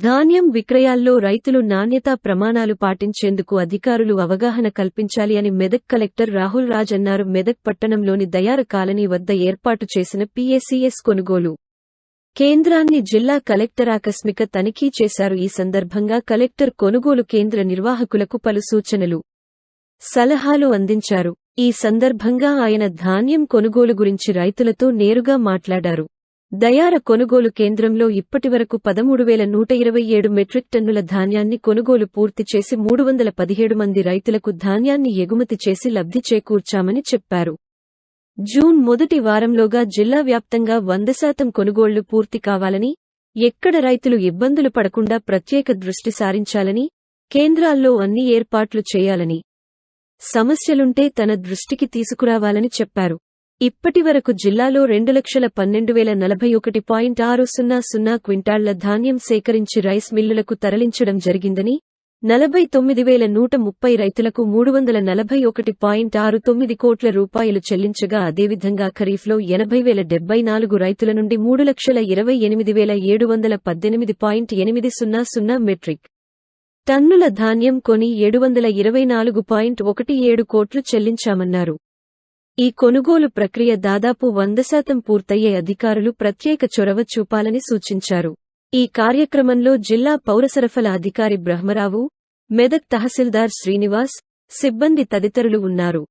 ధాన్యం విక్రయాల్లో రైతులు నాణ్యతా ప్రమాణాలు పాటించేందుకు అధికారులు అవగాహన కల్పించాలి అని మెదక్ కలెక్టర్ రాహుల్ రాజ్ అన్నారు. మెదక్ పట్టణంలోని దయార కాలనీ వద్ద ఏర్పాటు చేసిన పీఏసీఎస్ కొనుగోలు కేంద్రాన్ని జిల్లా కలెక్టర్ ఆకస్మిక తనిఖీ చేశారు. ఈ సందర్భంగా కలెక్టర్ కొనుగోలు కేంద్ర నిర్వాహకులకు పలు సూచనలు, సలహాలు అందించారు. ఈ సందర్భంగా ఆయన ధాన్యం కొనుగోలు గురించి రైతులతో నేరుగా మాట్లాడారు. దయార కొనుగోలు కేంద్రంలో ఇప్పటివరకు 13,127 మెట్రిక్ టన్నుల ధాన్యాన్ని కొనుగోలు పూర్తి చేసి 317 మంది రైతులకు ధాన్యాన్ని ఎగుమతి చేసి లబ్ధి చేకూర్చామని చెప్పారు. జూన్ మొదటి వారంలోగా జిల్లా వ్యాప్తంగా 100% కొనుగోళ్లు పూర్తి కావాలని, ఎక్కడ రైతులు ఇబ్బందులు పడకుండా ప్రత్యేక దృష్టి సారించాలని, కేంద్రాల్లో అన్ని ఏర్పాట్లు చేయాలని, సమస్యలుంటే తన దృష్టికి తీసుకురావాలని చెప్పారు. ఇప్పటివరకు జిల్లాలో 2,12,041.600 క్వింటాళ్ల ధాన్యం సేకరించి రైస్ మిల్లులకు తరలించడం జరిగిందని, 49,130 రైతులకు 341.69 కోట్ల రూపాయలు చెల్లించగా, అదేవిధంగా ఖరీఫ్లో 80,074 రైతుల నుండి 3,28,718.800 మెట్రిక్ టన్నుల ధాన్యం కొని 724.17 కోట్లు చెల్లించామన్నారు. ఈ కొనుగోలు ప్రక్రియ దాదాపు 100% పూర్తయ్యే అధికారులు ప్రత్యేక చొరవ చూపాలని సూచించారు. ఈ కార్యక్రమంలో జిల్లా పౌరసరఫల అధికారి బ్రహ్మరావు, మెదక్ తహసీల్దార్ శ్రీనివాస్, సిబ్బంది తదితరులు ఉన్నారు.